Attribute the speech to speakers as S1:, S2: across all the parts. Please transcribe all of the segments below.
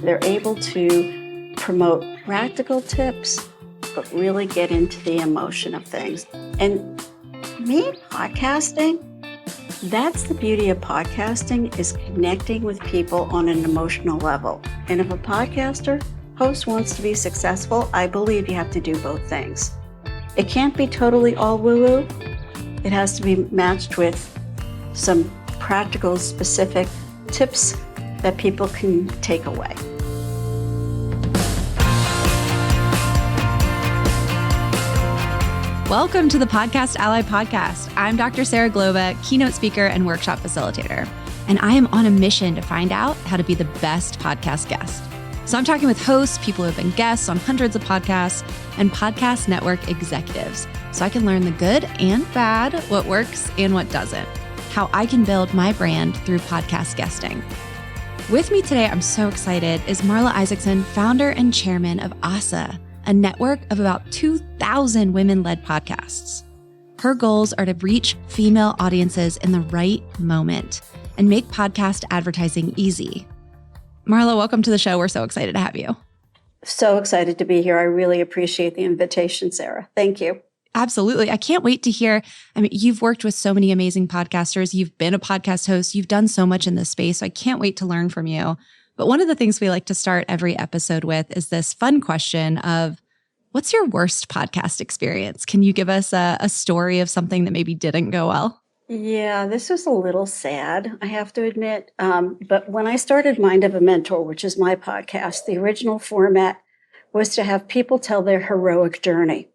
S1: They're able to promote practical tips, but really get into the emotion of things. And me, podcasting, that's the beauty of podcasting, is connecting with people on an emotional level. And if a podcaster host wants to be successful, I believe you have to do both things. It can't be totally all woo-woo. It has to be matched with some practical, specific tips that people can take away.
S2: Welcome to the Podcast Ally Podcast. I'm Dr. Sarah Glova, keynote speaker and workshop facilitator, and I am on a mission to find out how to be the best podcast guest. So I'm talking with hosts, people who have been guests on hundreds of podcasts, and podcast network executives, so I can learn the good and bad, what works and what doesn't, how I can build my brand through podcast guesting. With me today, I'm so excited, is Marla Isackson, founder and chairman of OSSA, a network of about 2,000 women-led podcasts. Her goals are to reach female audiences in the right moment and make podcast advertising easy. Marla, welcome to the show. We're so excited to have you.
S1: So excited to be here. I really appreciate the invitation, Sarah. Thank you.
S2: Absolutely. I can't wait to hear. I mean, you've worked with so many amazing podcasters. You've been a podcast host. You've done so much in this space. So I can't wait to learn from you. But one of the things we like to start every episode with is this fun question of, what's your worst podcast experience? Can you give us a story of something that maybe didn't go well?
S1: Yeah, this was a little sad, I have to admit. But when I started Mind of a Mentor, which is my podcast, the original format was to have people tell their heroic journey,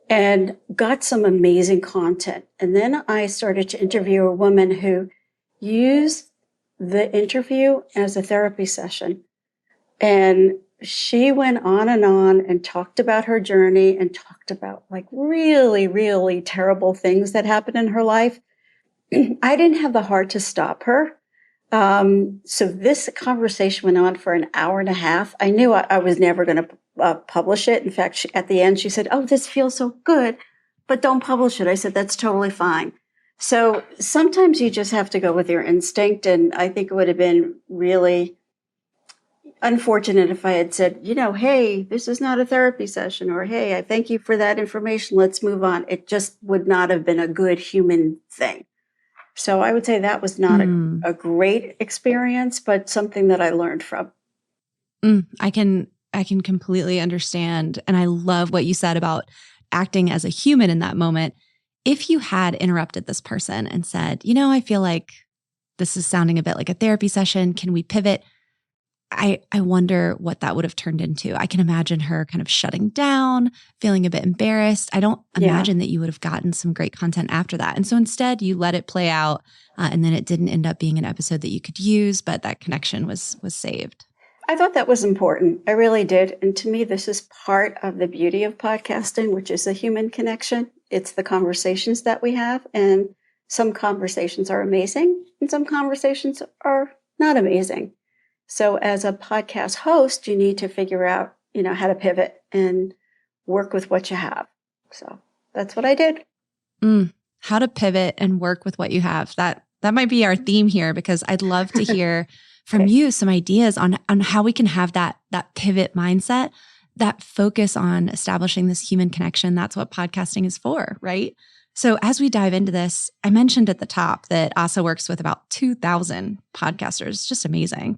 S1: and got some amazing content. And then I started to interview a woman who used the interview as a therapy session. And she went on and talked about her journey and talked about like really, really terrible things that happened in her life. I didn't have the heart to stop her. So this conversation went on for an hour and a half. I knew I was never going to publish it. In fact, at the end, she said, "Oh, this feels so good, but don't publish it." I said, "That's totally fine." So sometimes you just have to go with your instinct. And I think it would have been really unfortunate if I had said, hey, this is not a therapy session, or, hey, I thank you for that information. Let's move on. It just would not have been a good human thing. So I would say that was not a great experience, but something that I learned from.
S2: I can completely understand. And I love what you said about acting as a human in that moment. If you had interrupted this person and said, I feel like this is sounding a bit like a therapy session. Can we pivot? I wonder what that would have turned into. I can imagine her kind of shutting down, feeling a bit embarrassed. I don't imagine that you would have gotten some great content after that. And so instead you let it play out, and then it didn't end up being an episode that you could use, but that connection was saved.
S1: I thought that was important. I really did. And to me, this is part of the beauty of podcasting, which is a human connection. It's the conversations that we have. And some conversations are amazing and some conversations are not amazing. So as a podcast host, you need to figure out, how to pivot and work with what you have. So that's what I did.
S2: How to pivot and work with what you have. That might be our theme here, because I'd love to hear from you some ideas on how we can have that pivot mindset, that focus on establishing this human connection. That's what podcasting is for, right? So as we dive into this, I mentioned at the top that OSSA works with about 2,000 podcasters. It's just amazing.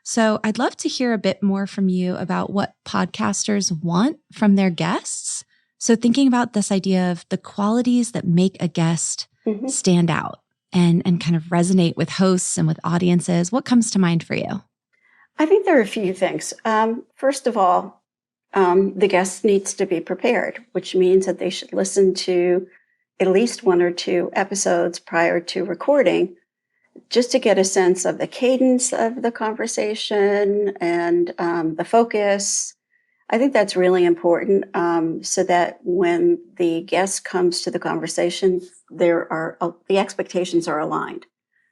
S2: So I'd love to hear a bit more from you about what podcasters want from their guests. So thinking about this idea of the qualities that make a guest stand out and kind of resonate with hosts and with audiences, what comes to mind for you?
S1: I think there are a few things. First of all, the guest needs to be prepared, which means that they should listen to at least one or two episodes prior to recording, just to get a sense of the cadence of the conversation and the focus. I think that's really important, so that when the guest comes to the conversation, the expectations are aligned.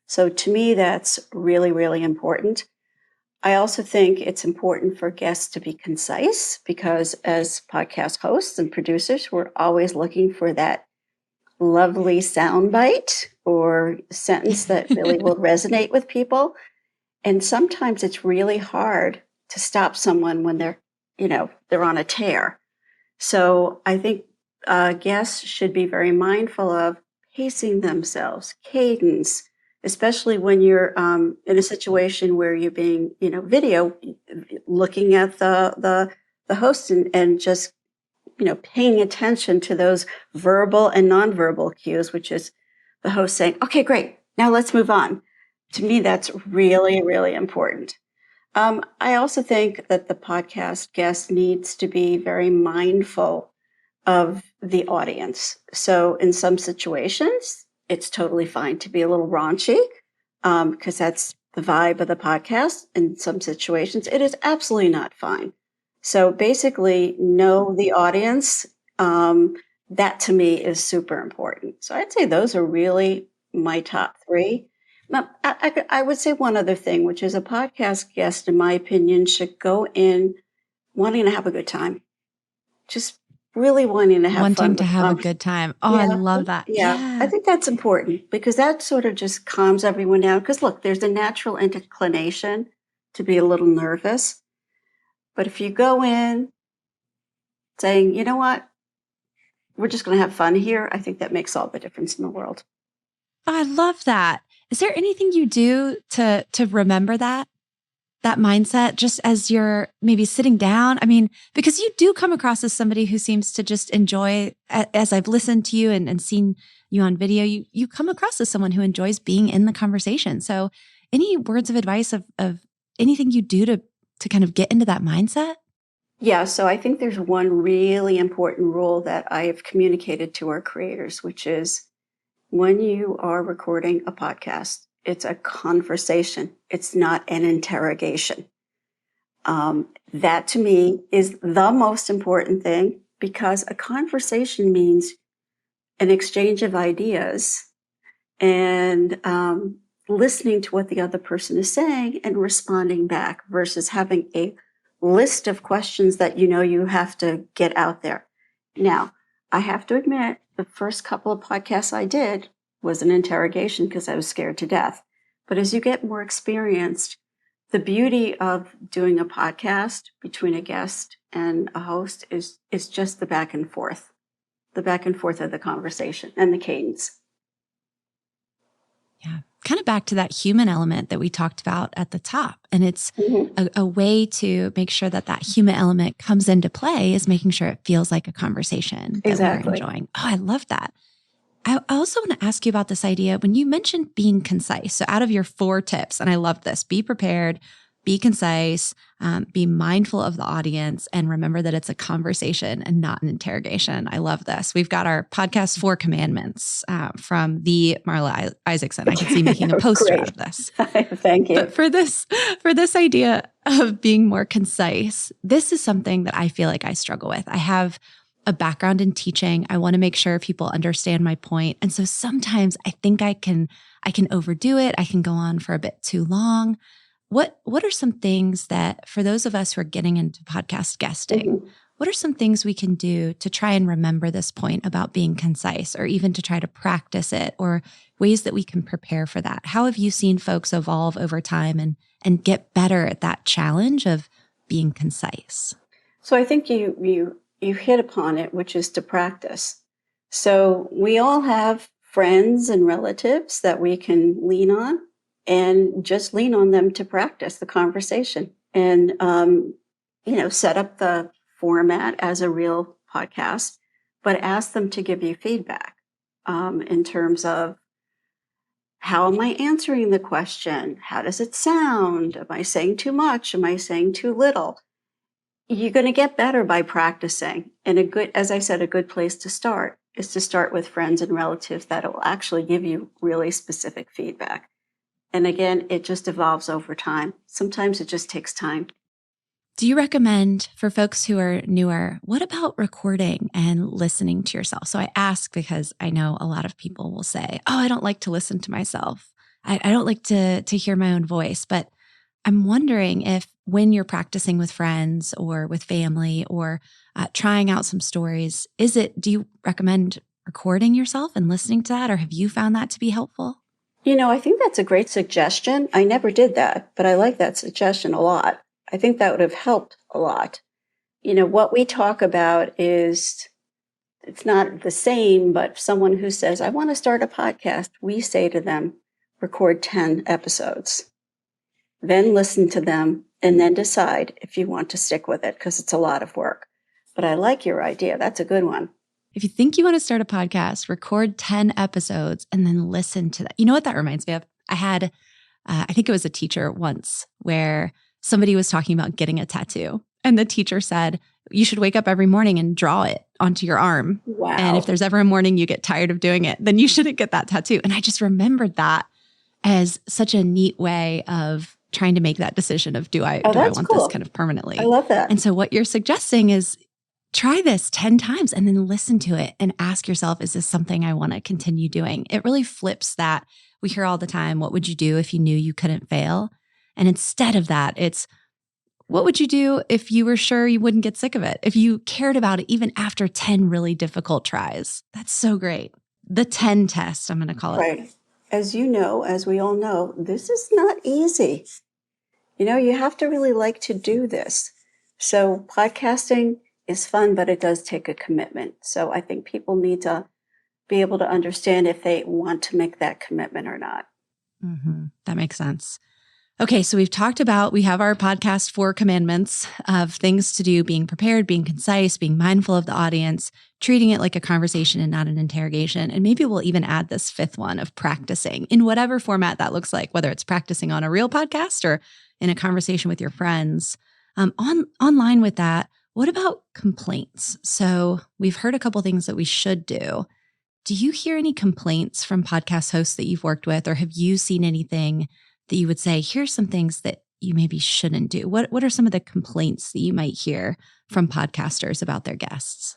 S1: So to me, that's really, really important. I also think it's important for guests to be concise, because as podcast hosts and producers, we're always looking for that lovely soundbite or sentence that really will resonate with people. And sometimes it's really hard to stop someone when they're on a tear. So I think guests should be very mindful of pacing themselves, cadence, especially when you're in a situation where you're being, video, looking at the host and just, paying attention to those verbal and nonverbal cues, which is the host saying, okay, great, now let's move on. To me, that's really, really important. I also think that the podcast guest needs to be very mindful of the audience. So in some situations, it's totally fine to be a little raunchy because that's the vibe of the podcast. In some situations, it is absolutely not fine. So basically, know the audience. That to me is super important. So I'd say those are really my top three. Now, I would say one other thing, which is a podcast guest, in my opinion, should go in wanting to have a good time. Just really wanting to have fun.
S2: Wanting to have a good time. Oh, yeah. I love that.
S1: Yeah. I think that's important because that sort of just calms everyone down. Because look, there's a natural inclination to be a little nervous. But if you go in saying, you know what, we're just going to have fun here, I think that makes all the difference in the world.
S2: I love that. Is there anything you do to remember that mindset just as you're maybe sitting down? I mean, because you do come across as somebody who seems to just enjoy, as I've listened to you and seen you on video, you come across as someone who enjoys being in the conversation. So any words of advice of anything you do to kind of get into that mindset?
S1: Yeah, so I think there's one really important rule that I have communicated to our creators, which is when you are recording a podcast, it's a conversation. It's not an interrogation. That to me is the most important thing because a conversation means an exchange of ideas and listening to what the other person is saying and responding back versus having a list of questions that you have to get out there. Now, I have to admit, the first couple of podcasts I did was an interrogation because I was scared to death. But as you get more experienced, the beauty of doing a podcast between a guest and a host is just the back and forth of the conversation and the cadence.
S2: Yeah. Kind of back to that human element that we talked about at the top. And it's a way to make sure that human element comes into play is making sure it feels like a conversation that we're enjoying. Oh, I love that. I also want to ask you about this idea when you mentioned being concise. So out of your 4 tips, and I love this, be prepared, be concise, be mindful of the audience, and remember that it's a conversation and not an interrogation. I love this. We've got our podcast 4 commandments from the Marla Isackson. I can see making a poster out of this.
S1: Thank you.
S2: But for this idea of being more concise, this is something that I feel like I struggle with. I have a background in teaching. I want to make sure people understand my point. And so sometimes I think I can overdo it. I can go on for a bit too long. What are some things that for those of us who are getting into podcast guesting, what are some things we can do to try and remember this point about being concise or even to try to practice it or ways that we can prepare for that? How have you seen folks evolve over time and get better at that challenge of being concise?
S1: So I think you hit upon it, which is to practice. So we all have friends and relatives that we can lean on and just lean on them to practice the conversation and, set up the format as a real podcast, but ask them to give you feedback in terms of how am I answering the question? How does it sound? Am I saying too much? Am I saying too little? You're going to get better by practicing. And as I said, a good place to start is to start with friends and relatives that will actually give you really specific feedback. And again, it just evolves over time. Sometimes it just takes time.
S2: Do you recommend for folks who are newer, what about recording and listening to yourself? So I ask because I know a lot of people will say, oh, I don't like to listen to myself. I don't like to hear my own voice. But I'm wondering if when you're practicing with friends or with family or trying out some stories, do you recommend recording yourself and listening to that? Or have you found that to be helpful?
S1: I think that's a great suggestion. I never did that, but I like that suggestion a lot. I think that would have helped a lot. What we talk about is, it's not the same, but someone who says, I want to start a podcast, we say to them, record 10 episodes, then listen to them, and then decide if you want to stick with it, because it's a lot of work. But I like your idea. That's a good one.
S2: If you think you want to start a podcast, record 10 episodes and then listen to that. You know what that reminds me of? I had, I think it was a teacher once where somebody was talking about getting a tattoo. And the teacher said, you should wake up every morning and draw it onto your arm.
S1: Wow.
S2: And if there's ever a morning you get tired of doing it, then you shouldn't get that tattoo. And I just remembered that as such a neat way of trying to make that decision of, do I want
S1: cool.
S2: this kind of permanently?
S1: I love that.
S2: And so what you're suggesting is try this 10 times and then listen to it and ask yourself, is this something I want to continue doing? It really flips that. We hear all the time, what would you do if you knew you couldn't fail? And instead of that, it's, what would you do if you were sure you wouldn't get sick of it? If you cared about it even after 10 really difficult tries? That's so great. The 10 test, I'm going to call it.
S1: Right. As you know, as we all know, this is not easy. You have to really like to do this. So podcasting is fun, but it does take a commitment. So I think people need to be able to understand if they want to make that commitment or not.
S2: Mm-hmm. That makes sense. Okay, so we have our podcast 4 commandments of things to do: being prepared, being concise, being mindful of the audience, treating it like a conversation and not an interrogation. And maybe we'll even add this 5th one of practicing in whatever format that looks like, whether it's practicing on a real podcast or in a conversation with your friends. Online with that, what about complaints? So we've heard a couple things that we should do. Do you hear any complaints from podcast hosts that you've worked with, or have you seen anything that you would say, here's some things that you maybe shouldn't do? What are some of the complaints that you might hear from podcasters about their guests?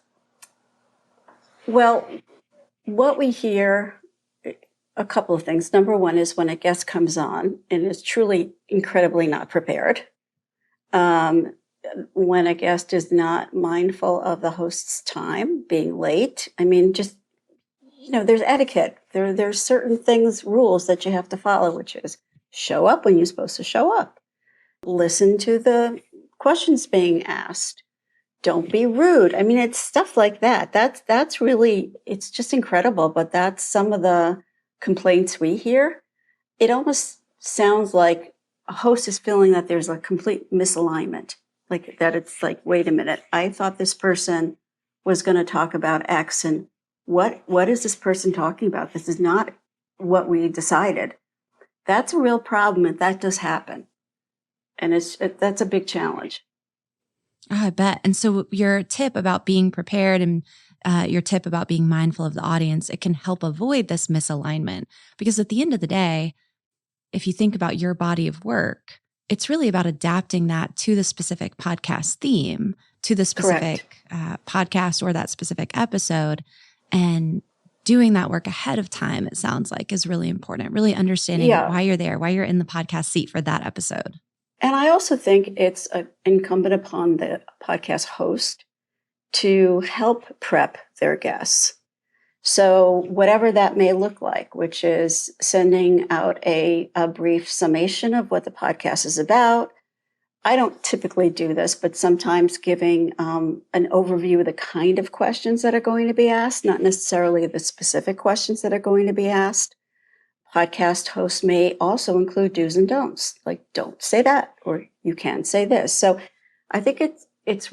S1: Well, what we hear, a couple of things. Number one is when a guest comes on and is truly incredibly not prepared. When a guest is not mindful of the host's time, being late. I mean, just, there's etiquette. There's certain rules that you have to follow, which is show up when you're supposed to show up. Listen to the questions being asked. Don't be rude. I mean, it's stuff like that. That's really, it's just incredible. But that's some of the complaints we hear. It almost sounds like a host is feeling that there's a complete misalignment. Like that it's like, wait a minute, I thought this person was going to talk about X, and what is this person talking about? This is not what we decided. That's a real problem, and that does happen. And that's a big challenge.
S2: Oh, I bet. And so your tip about being prepared and your tip about being mindful of the audience, it can help avoid this misalignment. Because at the end of the day, if you think about your body of work, it's really about adapting that to the specific podcast theme, to the specific podcast or that specific episode. And doing that work ahead of time, it sounds like, is really important. Really understanding why you're there, why you're in the podcast seat for that episode.
S1: And I also think it's incumbent upon the podcast host to help prep their guests. So whatever that may look like, which is sending out a brief summation of what the podcast is about. I don't typically do this, but sometimes giving an overview of the kind of questions that are going to be asked, not necessarily the specific questions that are going to be asked. Podcast hosts may also include do's and don'ts, like don't say that, or you can say this. So I think it's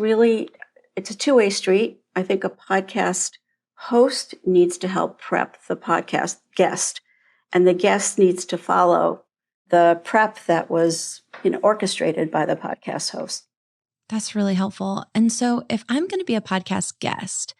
S1: a two-way street. I think a podcast host needs to help prep the podcast guest, and the guest needs to follow the prep that was orchestrated by the podcast host.
S2: That's really helpful. And so if I'm going to be a podcast guest,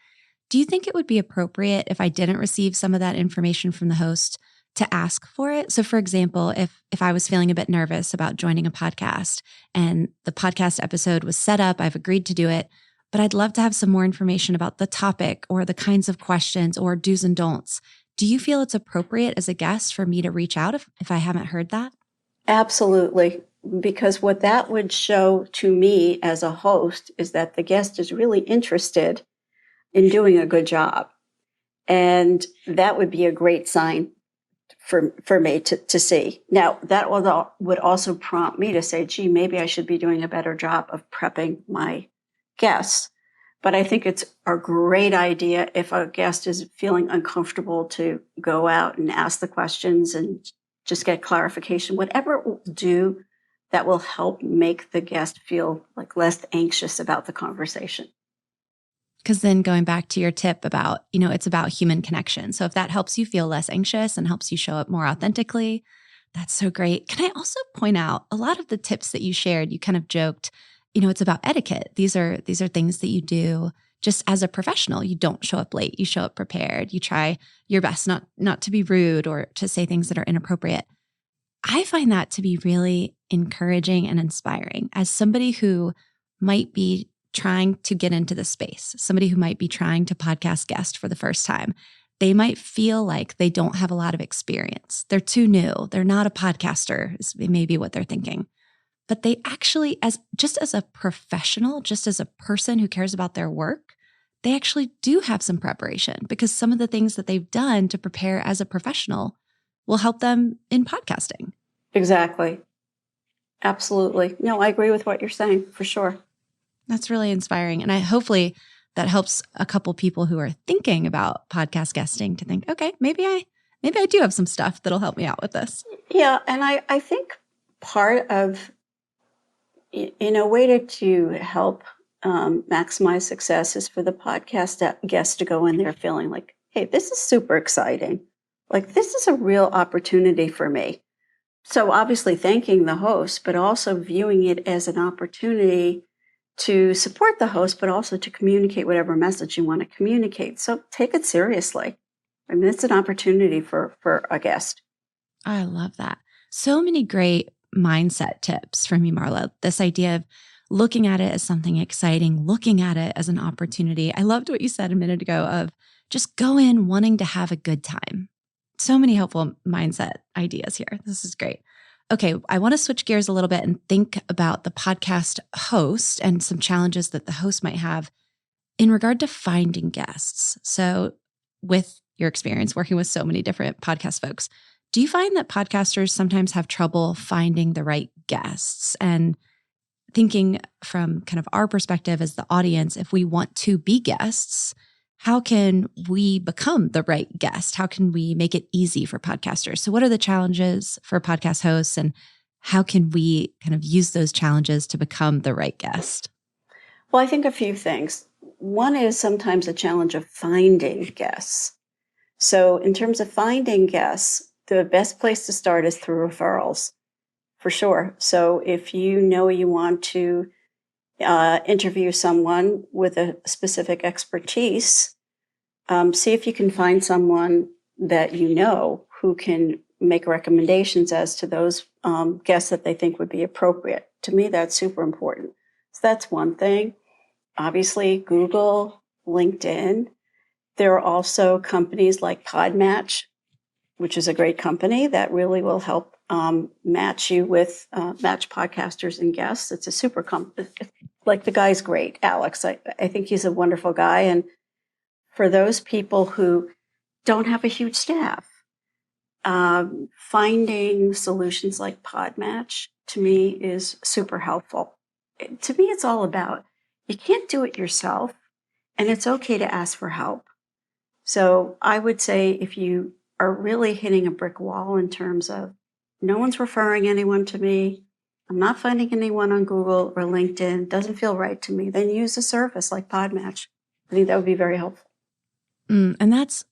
S2: do you think it would be appropriate if I didn't receive some of that information from the host to ask for it? So for example, if I was feeling a bit nervous about joining a podcast and the podcast episode was set up, I've agreed to do it, but I'd love to have some more information about the topic or the kinds of questions or do's and don'ts. Do you feel it's appropriate as a guest for me to reach out if I haven't heard that?
S1: Absolutely. Because what that would show to me as a host is that the guest is really interested in doing a good job. And that would be a great sign for me to see. Now, that would also prompt me to say, gee, maybe I should be doing a better job of prepping my guests. But I think it's a great idea if a guest is feeling uncomfortable to go out and ask the questions and just get clarification, whatever it will do that will help make the guest feel like less anxious about the conversation.
S2: Because then going back to your tip about, it's about human connection. So if that helps you feel less anxious and helps you show up more authentically, that's so great. Can I also point out a lot of the tips that you shared, you kind of joked, it's about etiquette. These are things that you do just as a professional. You don't show up late. You show up prepared. You try your best not to be rude or to say things that are inappropriate. I find that to be really encouraging and inspiring as somebody who might be trying to get into the space, somebody who might be trying to podcast guest for the first time. They might feel like they don't have a lot of experience. They're too new. They're not a podcaster, is maybe what they're thinking. But they actually, as a professional, just as a person who cares about their work, they actually do have some preparation because some of the things that they've done to prepare as a professional will help them in podcasting.
S1: Exactly. Absolutely. No, I agree with what you're saying, for sure.
S2: That's really inspiring. And hopefully that helps a couple people who are thinking about podcast guesting to think, okay, maybe I do have some stuff that'll help me out with this.
S1: Yeah. And I think part of, in a way to help maximize success is for the podcast guest to go in there feeling like, hey, this is super exciting. Like, this is a real opportunity for me. So obviously thanking the host, but also viewing it as an opportunity to support the host, but also to communicate whatever message you want to communicate. So take it seriously. I mean, it's an opportunity for a guest.
S2: I love that. So many great mindset tips from you, Marla. This idea of looking at it as something exciting, looking at it as an opportunity. I loved what you said a minute ago of just go in wanting to have a good time. So many helpful mindset ideas here. This is great. Okay, I want to switch gears a little bit and think about the podcast host and some challenges that the host might have in regard to finding guests. So with your experience working with so many different podcast folks, do you find that podcasters sometimes have trouble finding the right guests? And thinking from kind of our perspective as the audience, if we want to be guests, how can we become the right guest? How can we make it easy for podcasters? So what are the challenges for podcast hosts and how can we kind of use those challenges to become the right guest?
S1: Well, I think a few things. One is sometimes a challenge of finding guests. So in terms of finding guests, the best place to start is through referrals, for sure. So if you know you want to interview someone with a specific expertise, see if you can find someone that you know who can make recommendations as to those guests that they think would be appropriate. To me, that's super important. So that's one thing. Obviously, Google, LinkedIn. There are also companies like Podmatch, which is a great company that really will help match you with match podcasters and guests. It's a super like the guy's great, Alex. I think he's a wonderful guy. And for those people who don't have a huge staff, finding solutions like Podmatch to me is super helpful. To me, it's all about you can't do it yourself, and it's okay to ask for help. So I would say if you are really hitting a brick wall in terms of no one's referring anyone to me, I'm not finding anyone on Google or LinkedIn, doesn't feel right to me, then use a service like Podmatch. I think that would be very helpful.
S2: And that's,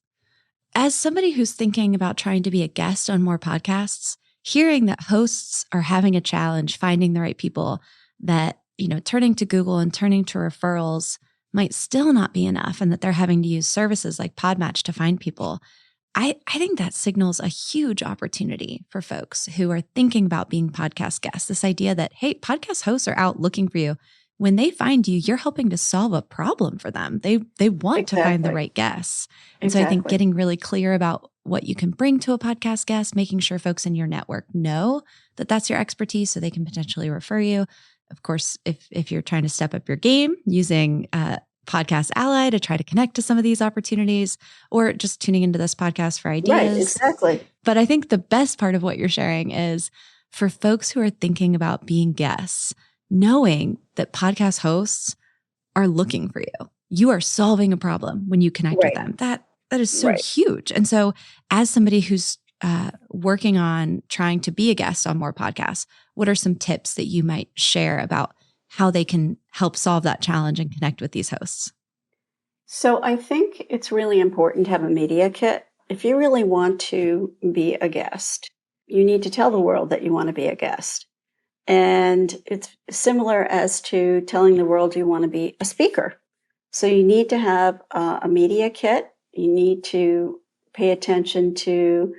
S2: as somebody who's thinking about trying to be a guest on more podcasts, hearing that hosts are having a challenge finding the right people, that, turning to Google and turning to referrals might still not be enough, and that they're having to use services like Podmatch to find people. I think that signals a huge opportunity for folks who are thinking about being podcast guests. This idea that, hey, podcast hosts are out looking for you. When they find you, you're helping to solve a problem for them. They want to find the right guests. And so I think getting really clear about what you can bring to a podcast guest, making sure folks in your network know that that's your expertise so they can potentially refer you. Of course, if you're trying to step up your game, using Podcast Ally to try to connect to some of these opportunities, or just tuning into this podcast for ideas.
S1: Right, exactly.
S2: But I think the best part of what you're sharing is for folks who are thinking about being guests, knowing that podcast hosts are looking for you. You are solving a problem when you connect with
S1: Right,
S2: them. That is so
S1: right.
S2: huge. And so as somebody who's working on trying to be a guest on more podcasts, what are some tips that you might share about how they can help solve that challenge and connect with these hosts?
S1: So I think it's really important to have a media kit. If you really want to be a guest, you need to tell the world that you want to be a guest. And it's similar as to telling the world you want to be a speaker. So you need to have a media kit. You need to pay attention to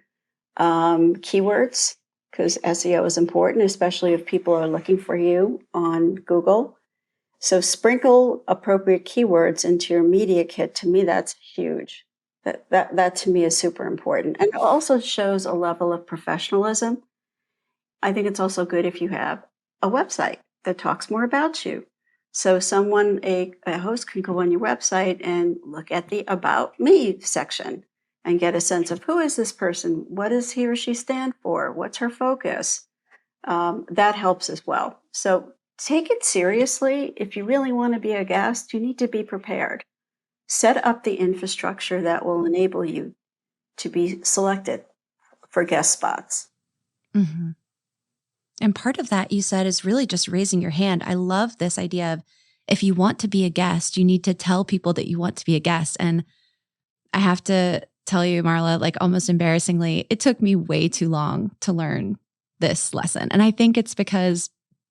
S1: keywords because SEO is important, especially if people are looking for you on Google. So sprinkle appropriate keywords into your media kit. To me, that's huge. That to me is super important. And it also shows a level of professionalism. I think it's also good if you have a website that talks more about you. So a host can go on your website and look at the About Me section and get a sense of who is this person? What does he or she stand for? What's her focus? That helps as well. So take it seriously. If you really want to be a guest, you need to be prepared. Set up the infrastructure that will enable you to be selected for guest spots.
S2: Mm-hmm. And part of that you said is really just raising your hand. I love this idea of if you want to be a guest, you need to tell people that you want to be a guest. And I have to tell you, Marla, like almost embarrassingly, it took me way too long to learn this lesson. And I think it's because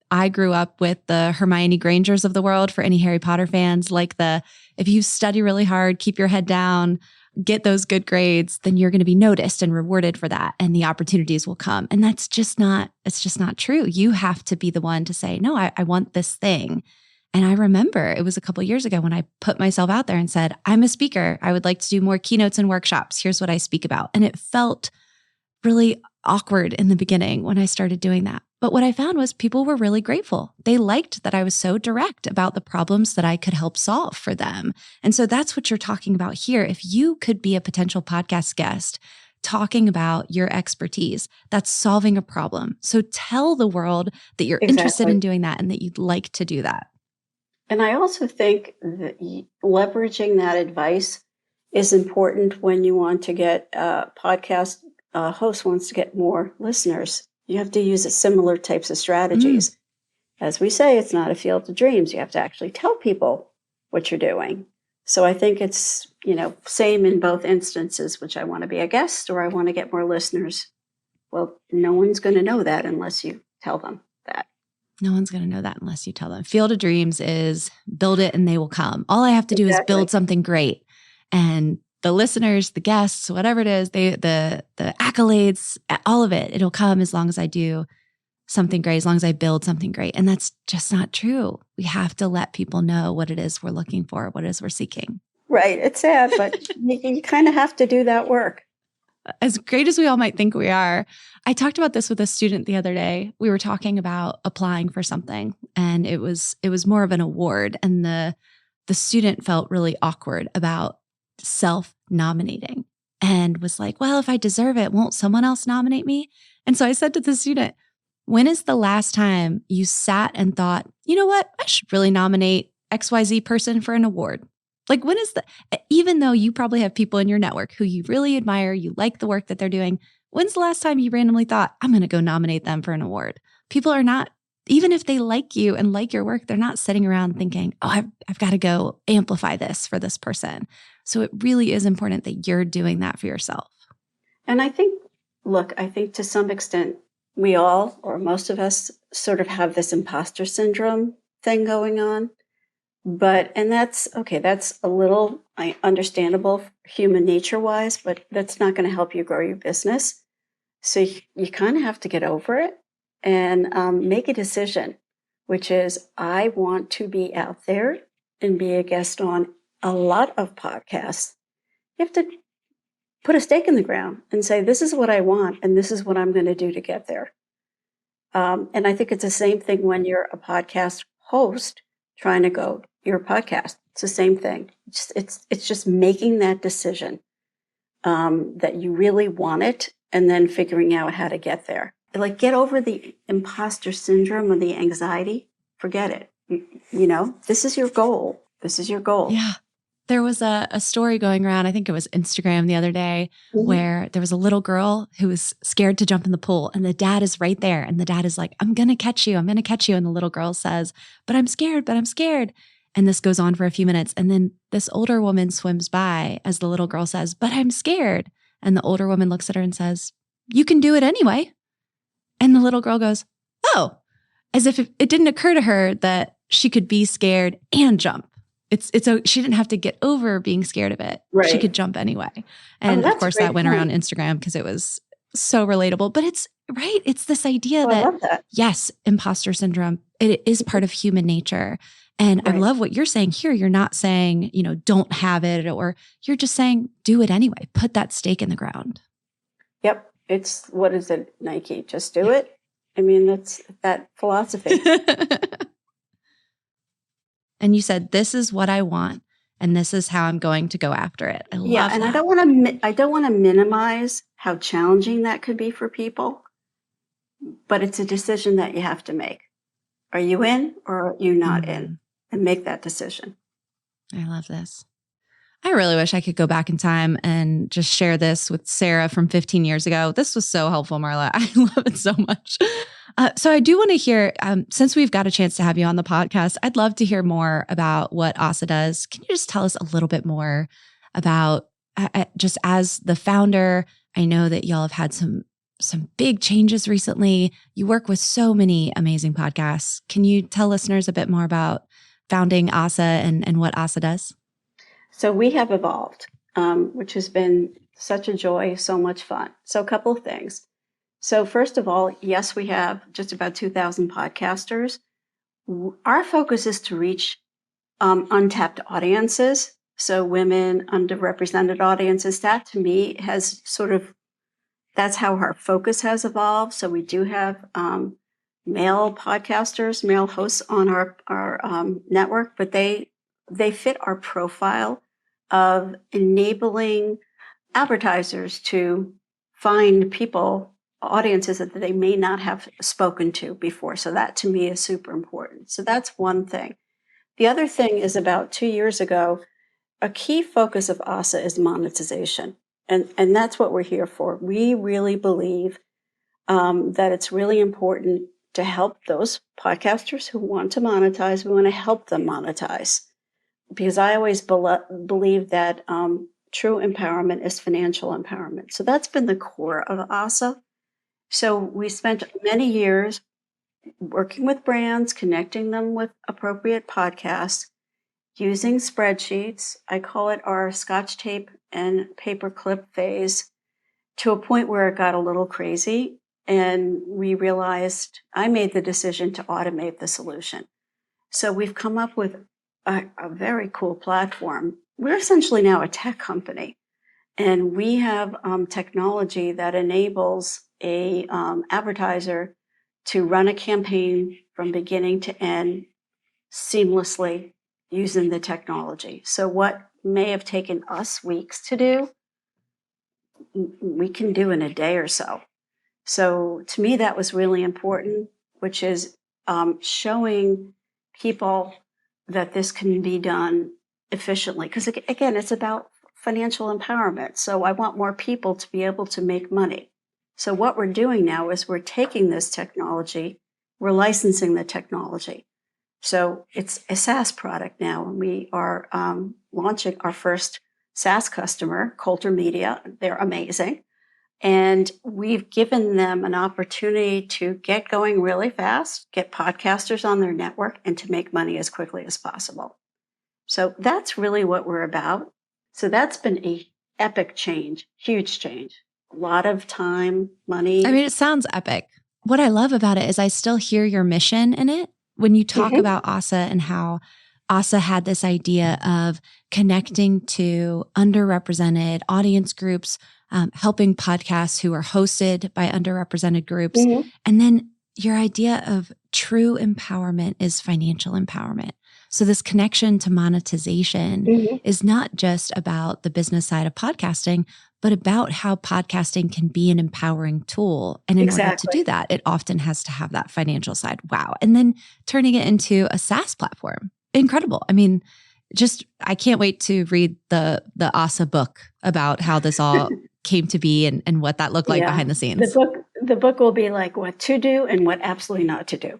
S2: I grew up with the Hermione Grangers of the world. For any Harry Potter fans, like if you study really hard, keep your head down, get those good grades, then you're going to be noticed and rewarded for that. And the opportunities will come. And it's just not true. You have to be the one to say, no, I want this thing. And I remember it was a couple of years ago when I put myself out there and said, I'm a speaker. I would like to do more keynotes and workshops. Here's what I speak about. And it felt really awkward in the beginning when I started doing that. But what I found was people were really grateful. They liked that I was so direct about the problems that I could help solve for them. And so that's what you're talking about here. If you could be a potential podcast guest talking about your expertise, that's solving a problem. So tell the world that you're interested in doing that and that you'd like to do that.
S1: And I also think that leveraging that advice is important when you want to get podcast host wants to get more listeners. You have to use similar types of strategies. As we say, it's not a field of dreams. You have to actually tell people what you're doing. So I think it's, same in both instances, which I want to be a guest or I want to get more listeners. Well, no one's going to know that unless you tell them that.
S2: No one's going to know that unless you tell them. Field of Dreams is build it and they will come. All I have to do is build something great. And the listeners, the guests, whatever it is, the accolades, all of it, it'll come as long as I do something great, as long as I build something great. And that's just not true. We have to let people know what it is we're looking for, what it is we're seeking.
S1: Right. It's sad, but you kind of have to do that work.
S2: As great as we all might think we are, I talked about this with a student the other day. We were talking about applying for something, and it was more of an award. And the student felt really awkward about self-nominating and was like, well, if I deserve it, won't someone else nominate me? And so I said to the student, when is the last time you sat and thought, you know what, I should really nominate XYZ person for an award? Like when is even though you probably have people in your network who you really admire, you like the work that they're doing, when's the last time you randomly thought, I'm going to go nominate them for an award? People are not, even if they like you and like your work, they're not sitting around thinking, oh, I've got to go amplify this for this person. So it really is important that you're doing that for yourself. And
S1: I think to some extent, we all, or most of us, sort of have this imposter syndrome thing going on. And that's okay. That's a little understandable human nature wise, but that's not going to help you grow your business. So you kind of have to get over it and make a decision, which is I want to be out there and be a guest on a lot of podcasts. You have to put a stake in the ground and say, this is what I want, and this is what I'm going to do to get there. And I think it's the same thing when you're a podcast host trying to go your podcast. It's the same thing. It's just making that decision. that you really want it, and then figuring out how to get there. Like, get over the imposter syndrome or the anxiety. Forget it. This is your goal. This is your goal.
S2: Yeah. There was a story going around, I think it was Instagram the other day, where there was a little girl who was scared to jump in the pool, and the dad is right there. And the dad is like, I'm going to catch you. I'm going to catch you. And the little girl says, but I'm scared, but I'm scared. And this goes on for a few minutes. And then this older woman swims by as the little girl says, but I'm scared. And the older woman looks at her and says, you can do it anyway. And the little girl goes, oh, as if it didn't occur to her that she could be scared and jump. She didn't have to get over being scared of it.
S1: Right.
S2: She could jump anyway. And of course that went around Instagram because it was so relatable, but it's right. It's this idea
S1: I love that.
S2: Yes, imposter syndrome, it is part of human nature. And I love what you're saying here. You're not saying, don't have it, or you're just saying, do it anyway. Put that stake in the ground.
S1: Yep. It's, what is it, Nike? Just do it. I mean, that's that philosophy.
S2: And you said, this is what I want, and this is how I'm going to go after it. I love that.
S1: And I don't want to minimize how challenging that could be for people, but it's a decision that you have to make. Are you in or are you not in? And make that decision.
S2: I love this. I really wish I could go back in time and just share this with Sarah from 15 years ago. This was so helpful, Marla. I love it so much. So I do want to hear, since we've got a chance to have you on the podcast, I'd love to hear more about what OSSA does. Can you just tell us a little bit more about, just as the founder, I know that y'all have had some big changes recently. You work with so many amazing podcasts. Can you tell listeners a bit more about founding OSSA and what OSSA does?
S1: So we have evolved, which has been such a joy, so much fun. So a couple of things. So first of all, yes, we have just about 2,000 podcasters. Our focus is to reach untapped audiences. So women, underrepresented audiences. That to me has that's how our focus has evolved. So we do have male podcasters, male hosts on our network, but they fit our profile of enabling advertisers to find audiences that they may not have spoken to before. So that to me is super important. So that's one thing. The other thing is, about 2 years ago, a key focus of OSSA is monetization. And that's what we're here for. We really believe that it's really important to help those podcasters who want to monetize. We want to help them monetize, because I always believe that true empowerment is financial empowerment. So that's been the core of OSSA. So we spent many years working with brands, connecting them with appropriate podcasts, using spreadsheets. I call it our Scotch tape and paperclip phase, to a point where it got a little crazy. And we realized, I made the decision to automate the solution. So we've come up with a very cool platform. We're essentially now a tech company, and we have technology that enables a advertiser to run a campaign from beginning to end seamlessly using the technology. So what may have taken us weeks to do, we can do in a day or so. So to me, that was really important, which is showing people that this can be done efficiently. Because again, it's about financial empowerment. So I want more people to be able to make money. So what we're doing now is we're taking this technology, we're licensing the technology. So it's a SaaS product now, and we are launching our first SaaS customer, Coulter Media. They're amazing. And we've given them an opportunity to get going really fast, get podcasters on their network, and to make money as quickly as possible. So that's really what we're about. So that's been an epic change, huge change. A lot of time, money.
S2: I mean, it sounds epic. What I love about it is I still hear your mission in it. When you talk about OSSA and how OSSA had this idea of connecting to underrepresented audience groups, helping podcasts who are hosted by underrepresented groups. And then your idea of true empowerment is financial empowerment. So this connection to monetization is not just about the business side of podcasting, but about how podcasting can be an empowering tool. And in order to do that, it often has to have that financial side. Wow. And then turning it into a SaaS platform. Incredible. I mean, I can't wait to read the OSSA book about how this all came to be and what that looked like behind the scenes.
S1: The book will be like what to do and what absolutely not to do.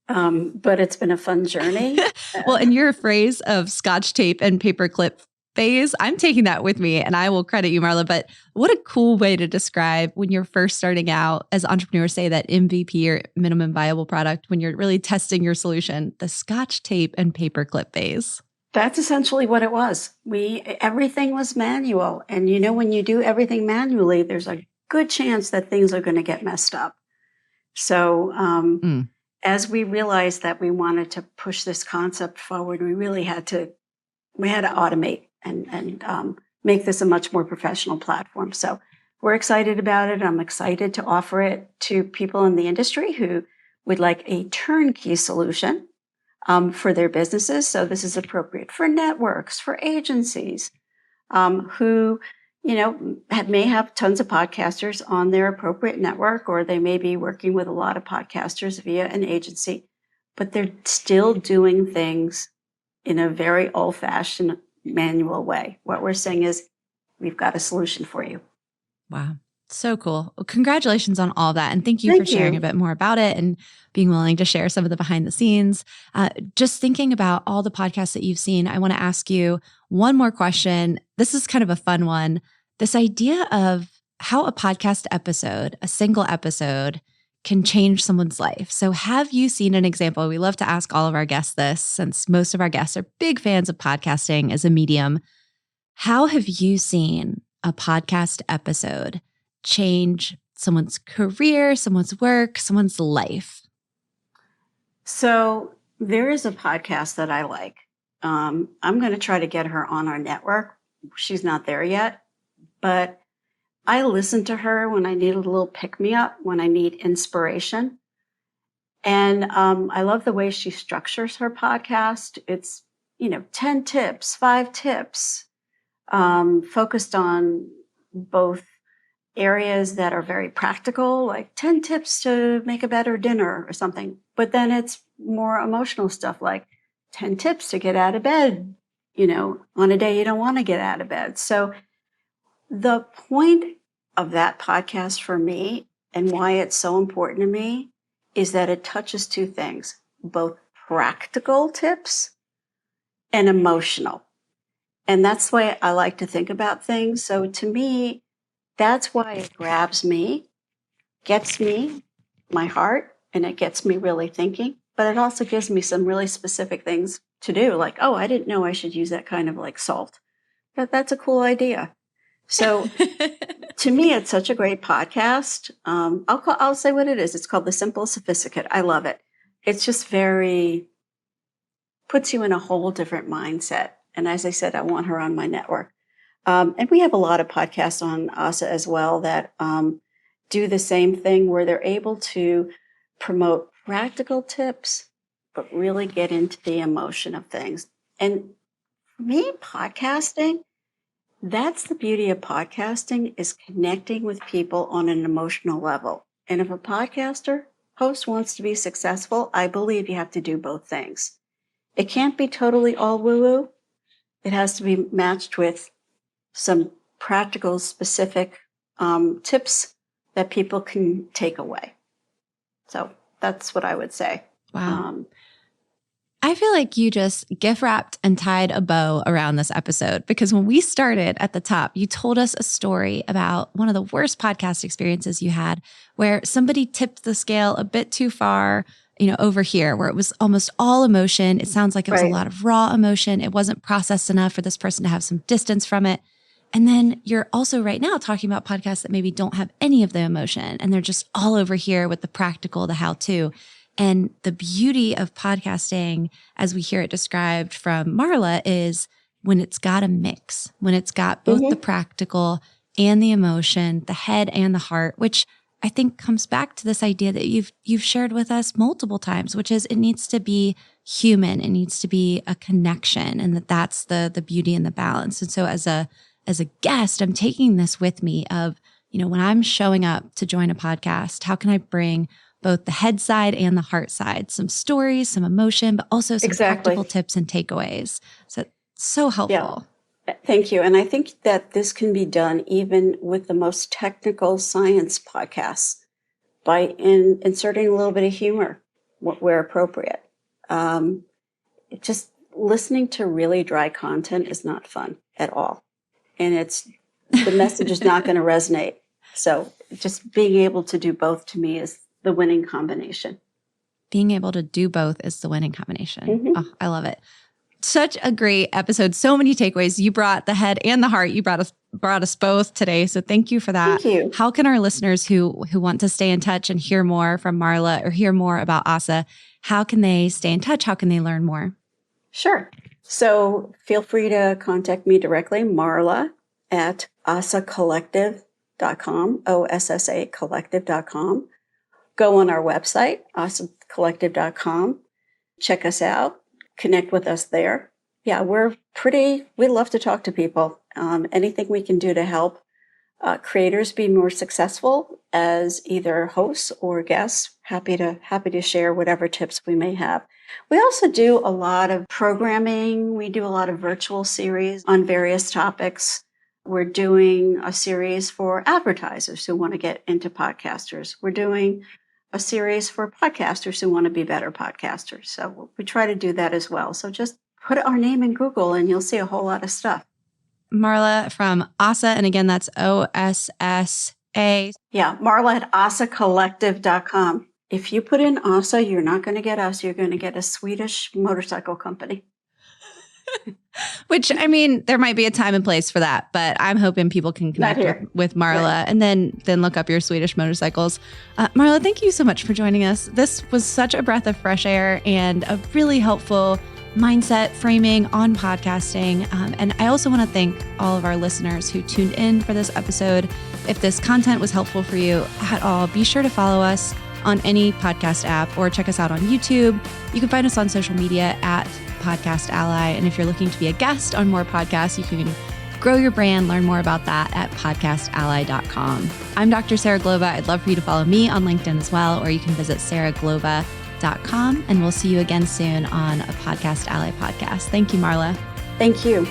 S1: But it's been a fun journey.
S2: Well, and your phrase of scotch tape and paperclip phase, I'm taking that with me and I will credit you, Marla. But what a cool way to describe when you're first starting out, as entrepreneurs say, that MVP or minimum viable product, when you're really testing your solution, the scotch tape and paperclip phase.
S1: That's essentially what it was. Everything was manual. And when you do everything manually, there's a good chance that things are going to get messed up. So as we realized that we wanted to push this concept forward, we had to automate and make this a much more professional platform. So we're excited about it. I'm excited to offer it to people in the industry who would like a turnkey solution for their businesses. So this is appropriate for networks, for agencies who, may have tons of podcasters on their appropriate network, or they may be working with a lot of podcasters via an agency, but they're still doing things in a very old-fashioned manual way. What we're saying is, we've got a solution for you.
S2: Wow. So cool. Well, congratulations on all that. And thank you for sharing a bit more about it and being willing to share some of the behind the scenes. Just thinking about all the podcasts that you've seen, I want to ask you one more question. This is kind of a fun one. This idea of how a podcast episode, a single episode, can change someone's life. So have you seen an example? We love to ask all of our guests this, since most of our guests are big fans of podcasting as a medium. How have you seen a podcast episode change someone's career, someone's work, someone's life?
S1: So there is a podcast that I like. I'm going to try to get her on our network. She's not there yet, but I listen to her when I need a little pick-me-up, when I need inspiration. And I love the way she structures her podcast. It's, 10 tips, 5 tips, focused on both areas that are very practical, like 10 tips to make a better dinner or something. But then it's more emotional stuff, like 10 tips to get out of bed, on a day you don't want to get out of bed. So the point of that podcast for me, and why it's so important to me, is that it touches 2 things, both practical tips and emotional. And that's the way I like to think about things. So to me, that's why it grabs me, gets me, my heart, and it gets me really thinking. But it also gives me some really specific things to do, like, oh, I didn't know I should use that kind of like salt. But that's a cool idea. So to me, it's such a great podcast. I'll say what it is. It's called The Simple Sophisticate. I love it. It's just puts you in a whole different mindset. And as I said, I want her on my network. And we have a lot of podcasts on OSSA as well that do the same thing, where they're able to promote practical tips, but really get into the emotion of things. And for me, podcasting, that's the beauty of podcasting, is connecting with people on an emotional level. And if a host wants to be successful, I believe you have to do both things. It can't be totally all woo-woo. It has to be matched with some practical, specific tips that people can take away. So that's what I would say.
S2: Wow. I feel like you just gift wrapped and tied a bow around this episode, because when we started at the top, you told us a story about one of the worst podcast experiences you had, where somebody tipped the scale a bit too far, over here, where it was almost all emotion. It sounds like it was a lot of raw emotion. It wasn't processed enough for this person to have some distance from it. And then you're also right now talking about podcasts that maybe don't have any of the emotion, and they're just all over here with the practical, the how-to. And the beauty of podcasting, as we hear it described from Marla, is when it's got a mix, when it's got both the practical and the emotion, the head and the heart, which I think comes back to this idea that you've shared with us multiple times, which is it needs to be human. It needs to be a connection, and that's the beauty and the balance. And so as as a guest, I'm taking this with me of, when I'm showing up to join a podcast, how can I bring both the head side and the heart side, some stories, some emotion, but also some practical tips and takeaways. So helpful.
S1: Yeah. Thank you. And I think that this can be done even with the most technical science podcasts by inserting a little bit of humor where appropriate. Just listening to really dry content is not fun at all. And the message is not going to resonate. So just being able to do both to me is the winning combination.
S2: Being able to do both is the winning combination. Mm-hmm. Oh, I love it. Such a great episode. So many takeaways. You brought the head and the heart. You brought us both today. So thank you for that.
S1: Thank you.
S2: How can our listeners who want to stay in touch and hear more from Marla or hear more about OSSA, how can they stay in touch? How can they learn more?
S1: Sure. So feel free to contact me directly, Marla at ossacollective.com, OSSA collective.com. Go on our website, ossacollective.com. Check us out. Connect with us there. Yeah, we love to talk to people. Anything we can do to help creators be more successful as either hosts or guests, happy to share whatever tips we may have. We also do a lot of programming. We do a lot of virtual series on various topics. We're doing a series for advertisers who want to get into podcasters. We're doing a series for podcasters who want to be better podcasters. So we try to do that as well. So just put our name in Google and you'll see a whole lot of stuff.
S2: Marla from OSSA, and again, that's OSSA.
S1: Yeah, Marla at ossacollective.com. If you put in OSSA, you're not going to get us. You're going to get a Swedish motorcycle company.
S2: Which, there might be a time and place for that, but I'm hoping people can connect with Marla, right, and then look up your Swedish motorcycles. Marla, thank you so much for joining us. This was such a breath of fresh air and a really helpful mindset framing on podcasting. And I also want to thank all of our listeners who tuned in for this episode. If this content was helpful for you at all, be sure to follow us on any podcast app or check us out on YouTube. You can find us on social media at Podcast Ally. And if you're looking to be a guest on more podcasts, you can grow your brand, learn more about that at podcastally.com. I'm Dr. Sarah Glova. I'd love for you to follow me on LinkedIn as well, or you can visit sarahglova.com. And we'll see you again soon on a Podcast Ally podcast. Thank you, Marla.
S1: Thank you.